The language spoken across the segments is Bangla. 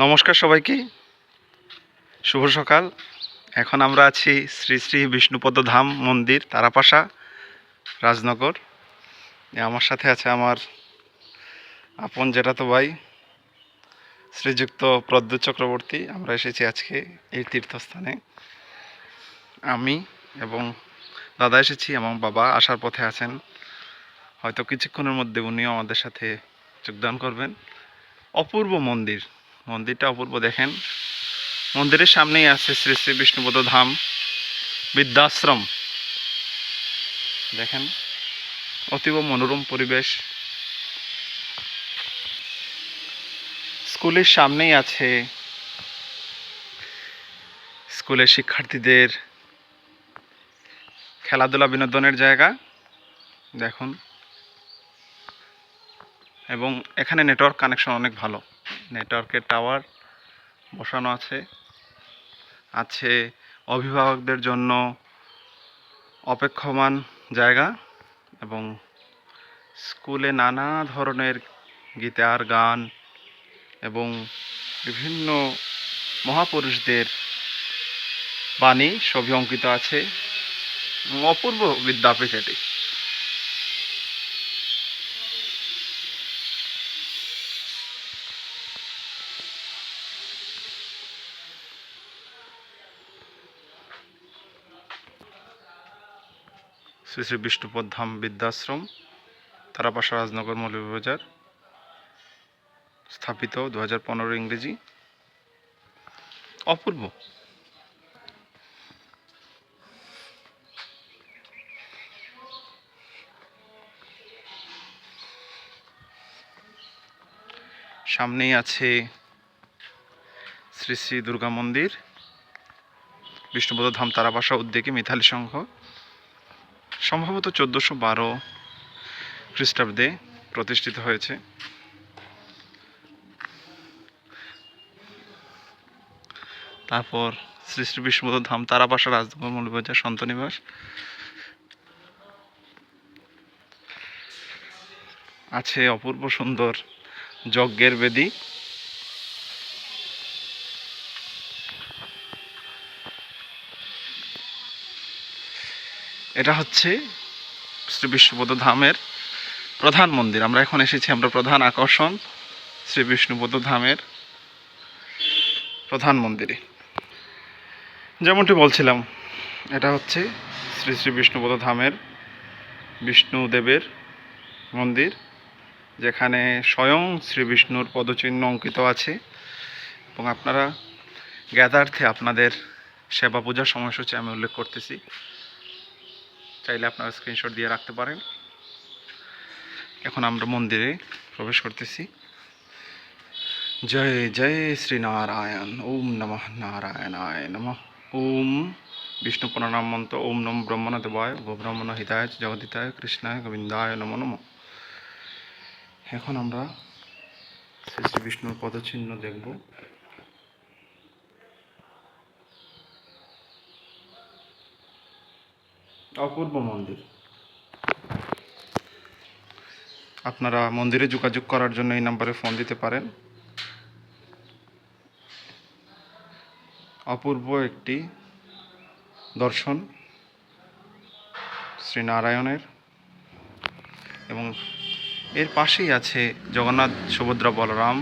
নমস্কার সবাইকে, শুভ সকাল। এখন আমরা আছি শ্রী শ্রী বিষ্ণুপদ ধাম মন্দির, তারাপাশা, রাজনগর। আমার সাথে আছে আমার আপন জেঠাতো ভাই শ্রীযুক্ত প্রদ্যুৎ চক্রবর্তী। আমরা এসেছি আজকে এই তীর্থস্থানে। আমি এবং দাদা এসেছি এবং বাবা আসার পথে আছেন। হয়তো কিছুক্ষণের মধ্যে উনিও আমাদের সাথে যোগদান করবেন। অপূর্ব মন্দির, মন্দিরটা অপূর্ব। দেখেন, মন্দিরের সামনেই আছে শ্রী শ্রী বিষ্ণুপদ ধাম বৃদ্ধাশ্রম। দেখেন, অতীব মনোরম পরিবেশ। স্কুলের সামনেই আছে স্কুলের শিক্ষার্থীদের খেলাধুলা বিনোদনের জায়গা। দেখুন, এবং এখানে নেটওয়ার্ক কানেকশন অনেক ভালো। নেটওয়ার্কের টাওয়ার বসানো আছে। আছে অভিভাবকদের জন্য অপেক্ষমান জায়গা, এবং স্কুলে নানা ধরনের গীতার গান এবং বিভিন্ন মহাপুরুষদের বাণী ছবি অঙ্কিত আছে। অপূর্ব বিদ্যাপীঠ এটি। শ্রী শ্রী বিষ্ণুপদ ধাম বৃদ্ধাশ্রম, তারাপাশা, রাজনগর, মৌলভীবাজার। স্থাপিত 2015 ইংরেজি। অপূর্ব। সামনেই আছে শ্রী শ্রী দুর্গা মন্দির, বিষ্ণুপদ ধাম তারাপাশা উদ্যোগে মিথালি সংঘ। সম্ভবত 1412 খ্রিস্টাব্দে প্রতিষ্ঠিত হয়েছে। তারপর শ্রী শ্রী বিষ্ণুপদ ধাম তারাপাশা, রাজনগর, মৌলভীবাজার সন্তনিবাস। আছে অপূর্ব সুন্দর যজ্ঞের বেদী। এটা হচ্ছে শ্রী বিষ্ণুপদ ধামের প্রধান মন্দির। আমরা এখন এসেছি, আমরা প্রধান আকর্ষণ শ্রী বিষ্ণুপদ ধামের প্রধান মন্দিরে। যেমনটি বলছিলাম, এটা হচ্ছে শ্রী শ্রী বিষ্ণুপদ ধামের বিষ্ণুদেবের মন্দির, যেখানে স্বয়ং শ্রী বিষ্ণুর পদচিহ্ন অঙ্কিত আছে। এবং আপনারা জ্ঞাতার্থে আপনাদের সেবা পূজার সময়সূচি আমি উল্লেখ করতেছি, চাইলে আপনারা স্ক্রিনশট দিয়ে রাখতে পারেন। এখন আমরা মন্দিরে প্রবেশ করতেছি। জয় জয় শ্রীনারায়ণ। ওম নমঃ নারায়ণায় নমঃ। ওম বিষ্ণু প্রণাম মন্ত্র। ওম নম ব্রহ্মণ দেবায় গোব্রাহ্মণ হিতায় জগদিতায় কৃষ্ণায় গোবিন্দায় নমো নমঃ। এখন আমরা শ্রী শ্রী বিষ্ণুর পদচিহ্ন দেখব। অপূর্ব মন্দির। আপনারা মন্দিরে যোগাযোগ করার জন্য এই নাম্বারে ফোন দিতে পারেন। অপূর্ব একটি দর্শন শ্রীনারায়ণের। এবং এর পাশেই আছে জগন্নাথ, সুভদ্রা, বলরাম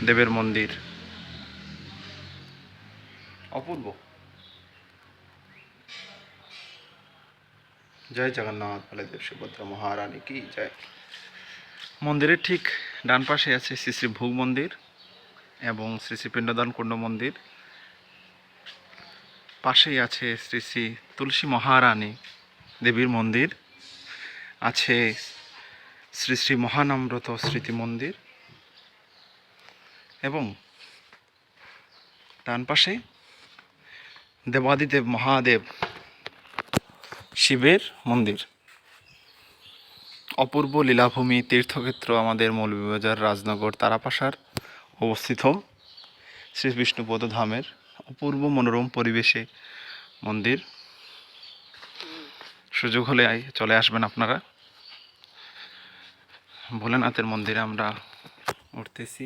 দেবের মন্দির। অপূর্ব। জয় জগন্নাথ বলদেব সুভদ্রা মহারানী কি জয়। মন্দিরের ঠিক ডান পাশে আছে শ্রী শ্রী ভোগ মন্দির এবং শ্রী শ্রী পিণ্ডদান কুণ্ড মন্দির। পাশেই আছে শ্রী শ্রী তুলসী মহারানী দেবীর মন্দির। আছে শ্রী শ্রী মহানামব্রত স্মৃতি মন্দির। এবং ডান পাশে দেবাদিদেব মহাদেব শিবের মন্দির। অপূর্ব লীলাভূমি তীর্থক্ষেত্র আমাদের মৌলভীবাজার, রাজনগর, তারাপাশার অবস্থিত শ্রী বিষ্ণুপদ ধামের অপূর্ব মনোরম পরিবেশে মন্দির। সুযোগ হলে চলে আসবেন আপনারা। ভোলেনাথের মন্দিরে আমরা উঠতেছি।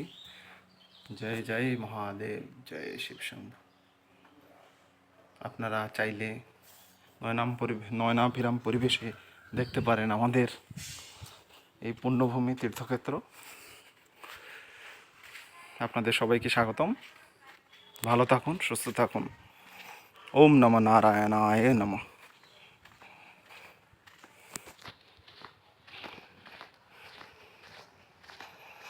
জয় জয় মহাদেব, জয় শিব শম্ভু। আপনারা চাইলে নয়নাভিরাম পরিবেশে দেখতে পারেন আমাদের এই পুণ্যভূমি তীর্থক্ষেত্র। আপনাদের সবাইকে স্বাগতম। ভালো থাকুন, সুস্থ থাকুন। ওম নমঃ নারায়ণায় নমঃ।